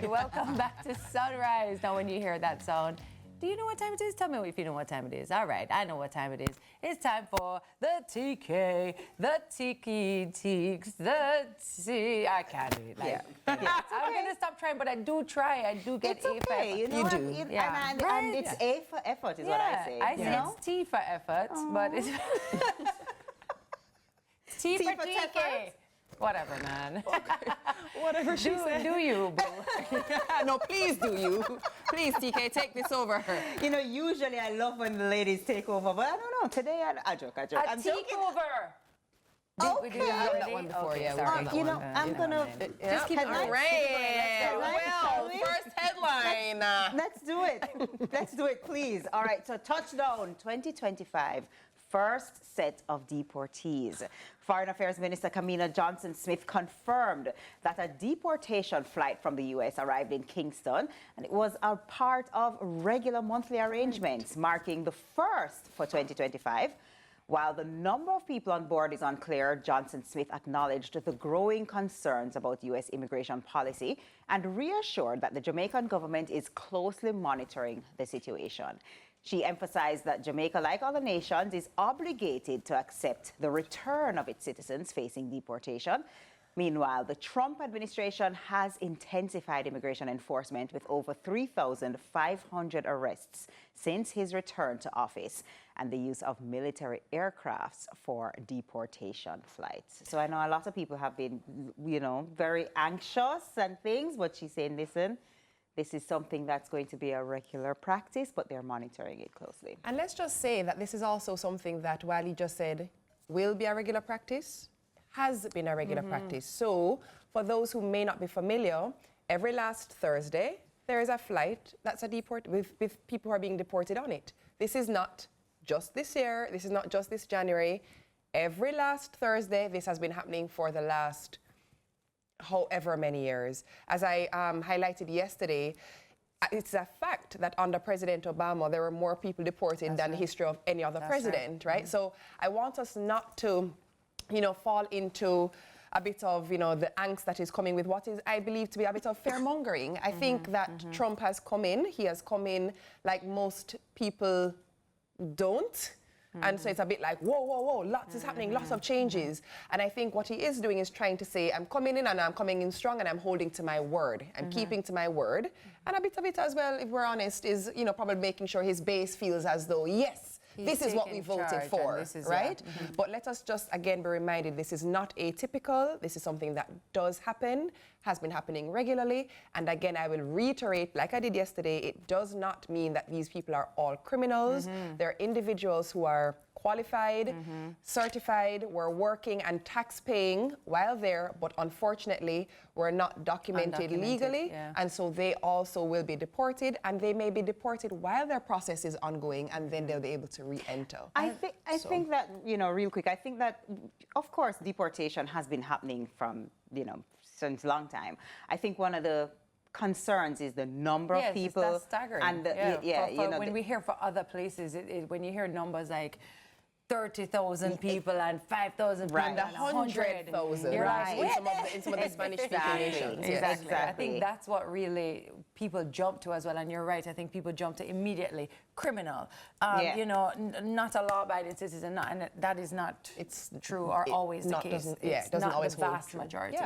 right, welcome back to Sunrise. Now, when you hear that sound, do you know what time it is? Tell me if you know what time it is. All right, I know what time it is. It's time for the TK, the Tiki Teaks, the T. I can't do it. Yeah. I'm going to stop trying, but I do try. I do get It's A okay, for you know. You do. And it's A for effort is what I say. I say it's T for effort, but it's T for TK. Whatever, man. Okay. Whatever she said. Do you, boo? No, please do you. Please, TK, take this over. You know, usually I love when the ladies take over, but I don't know. Today, I joke. A I'm joking. takeover. We did that one before, okay, yeah. Sorry. You know, I'm gonna just keep headline. going. Right. Well, first headline. Let's do it. Let's do it, please. All right, so touchdown 2025. First set of deportees. Foreign Affairs Minister Kamina Johnson-Smith confirmed that a deportation flight from the U.S. arrived in Kingston, and it was a part of regular monthly arrangements, marking the first for 2025. While the number of people on board is unclear, Johnson-Smith acknowledged the growing concerns about U.S. immigration policy and reassured that the Jamaican government is closely monitoring the situation. She emphasized that Jamaica, like other nations, is obligated to accept the return of its citizens facing deportation. Meanwhile, the Trump administration has intensified immigration enforcement with over 3,500 arrests since his return to office and the use of military aircrafts for deportation flights. So I know a lot of people have been, you know, very anxious and things, but she's saying, listen, this is something that's going to be a regular practice, but they're monitoring it closely. And let's just say that this is also something that, while he just said will be a regular practice, has been a regular practice. So for those who may not be familiar, every last Thursday, there is a flight that's a deport with people who are being deported on it. This is not just this year. This is not just this January. Every last Thursday, this has been happening for the last however many years. As I highlighted yesterday, it's a fact that under President Obama, there were more people deported than the history of any other president, right? So I want us not to, you know, fall into a bit of, you know, the angst that is coming with what is, I believe, to be a bit of fear-mongering. I think that Trump has come in. He has come in like most people don't. And so it's a bit like, whoa, whoa, whoa, lots is happening, lots of changes. And I think what he is doing is trying to say, I'm coming in and I'm coming in strong and I'm holding to my word. I'm keeping to my word. And a bit of it as well, if we're honest, is, you know, probably making sure his base feels as though, yes, this is what we voted for, right? But let us just, again, be reminded, this is not atypical. This is something that does happen, has been happening regularly. And again, I will reiterate, like I did yesterday, it does not mean that these people are all criminals. They're individuals who are qualified, certified, were working and tax-paying while there, but unfortunately were not documented legally, and so they also will be deported, and they may be deported while their process is ongoing, and then they'll be able to re-enter. I think that, you know, real quick, I think that, of course, deportation has been happening from, you know, since a long time. I think one of the concerns is the number of people. That's staggering. And you know, when we hear for other places, when you hear numbers like 30,000 people and 5,000 people and 100,000. You're like, in some of the Spanish-speaking nations. Exactly. I think that's what really people jump to as well. And you're right. I think people jump to immediately criminal. You know, not a law-abiding citizen, and that is not true or always the case. It doesn't always the vast majority.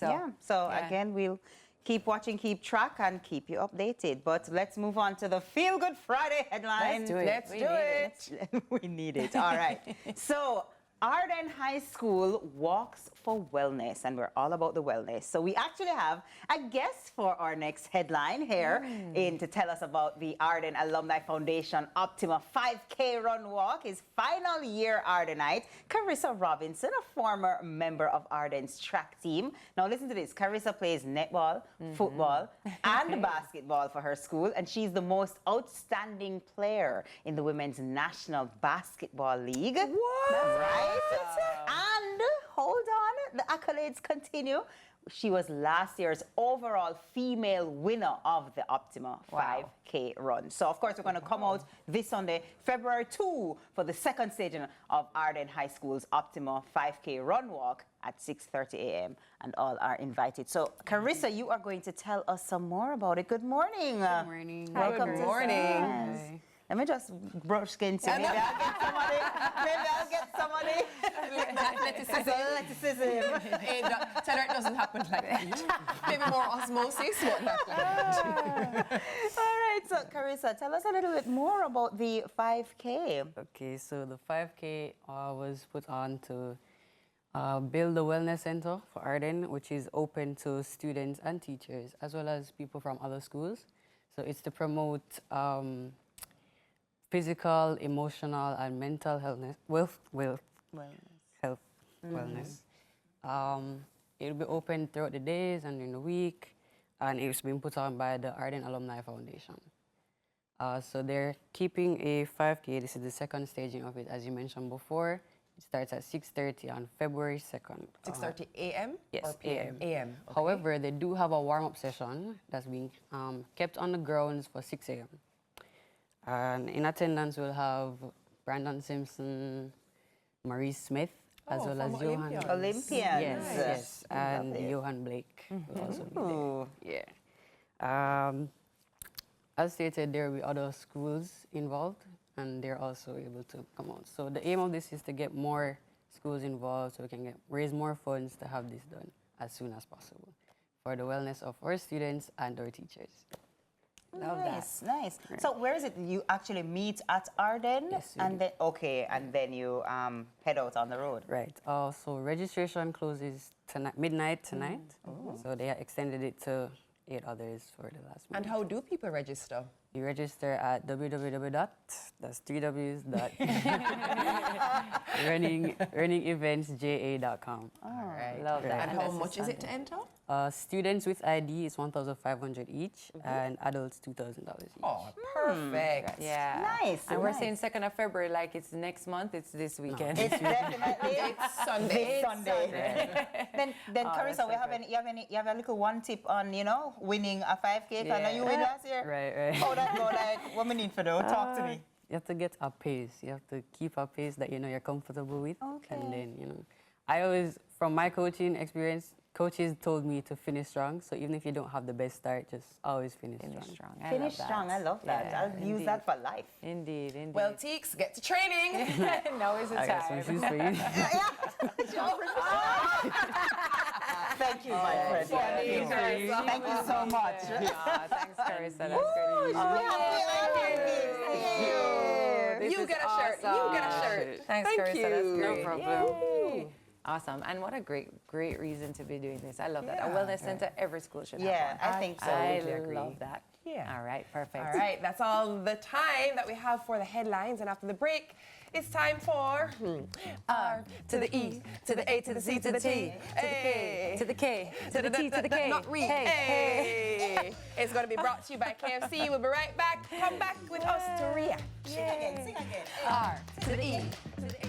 So again, we'll keep watching, keep track, and keep you updated. But let's move on to the Feel Good Friday headline. Let's do it. Let's do it. We need it. All right. So Ardenne High School walks for wellness, and we're all about the wellness. So we actually have a guest for our next headline here in to tell us about the Ardenne Alumni Foundation Optima 5K Run Walk. His final year Ardenneite, Carissa Robinson, a former member of Ardenne's track team. Now listen to this. Carissa plays netball, football, and basketball for her school, and she's the most outstanding player in the Women's National Basketball League. What? That's right. And hold on, the accolades continue. She was last year's overall female winner of the Optima 5K run. So, of course, we're going to come out this Sunday, February 2, for the second stage of Ardenne High School's Optima 5K run walk. at 6:30 a.m. and all are invited. So, Carissa, you are going to tell us some more about it. Good morning. Good morning. Welcome Good to morning. Science. Hi. Let me just brush into maybe I'll get somebody. Maybe I'll get somebody. Athleticism. Tell her it doesn't happen like that. Maybe more osmosis, but not like that. All right, so Carissa, tell us a little bit more about the 5K. Okay, so the 5K was put on to build a wellness center for Ardenne, which is open to students and teachers, as well as people from other schools. So it's to promote physical, emotional, and mental wellness. It'll be open throughout the days and in the week, and it's been put on by the Ardenne Alumni Foundation. So they're keeping a 5K. This is the second staging of it, as you mentioned before. It starts at 6:30 on February 2nd. 6:30 a.m. Yes, or p.m. a.m. Okay. However, they do have a warm-up session that's being kept on the grounds for 6 a.m. And in attendance, we'll have Brandon Simpson, Marie Smith, as well as former Johan. Olympians. Olympians. Yes, yes, and Lovely. Johan Blake will also be Ooh. there. Yeah. As stated, there will be other schools involved, and they're also able to come out. So the aim of this is to get more schools involved so we can raise more funds to have this done as soon as possible for the wellness of our students and our teachers. Love Nice, nice. So where is it? You actually meet at Ardenne? Yes, we and do. then okay, and then you head out on the road. Right. So registration closes tonight, midnight tonight. So they extended it to 8 others for the last And month. how do people register? You register at runningeventsja.com. All right. Love that. And how much is it to enter? Students with ID is $1,500 each, and adults $2,000 each. Oh, perfect. Yeah. Nice, And we're nice. saying 2nd of February, like it's next month, it's this weekend. It's definitely It's Sunday. this Sunday. Then Oh, Carissa, that's we so have good. you have a little one tip on winning a 5K. I know you win last year. Right. How that go? Like what we need for though? Talk to me. You have to get a pace. You have to keep a pace that you're comfortable with. Okay. And then, I always, from my coaching experience, coaches told me to finish strong. So even if you don't have the best start, just always finish strong. I Finish love that. strong. I love that. Yeah, I'll use that for life. Indeed, indeed. Well, Teeks, get to training. now is the I got some time. shoes for you. Thank you, my friend. Thank you, Carissa. Thank you so much. Aw, thanks, Carissa. That's great. This You is get a shirt. You get a shirt. Thanks, Thank Carissa. you. That's No great. problem. Yay. Awesome. And what a great reason to be doing this. I love that. A Yeah. wellness center, every school should have Yeah, one. I think so. I agree. love that. Yeah. All right, perfect. All right, that's all the time that we have for the headlines. And after the break, it's time for R to the E, to the A, to the C, to the T, To the K, to the T, to the K. Not re. Hey. Hey. It's going to be brought to you by KFC. We'll be right back. Come back with us to react. Sing again. R To the E, to the A,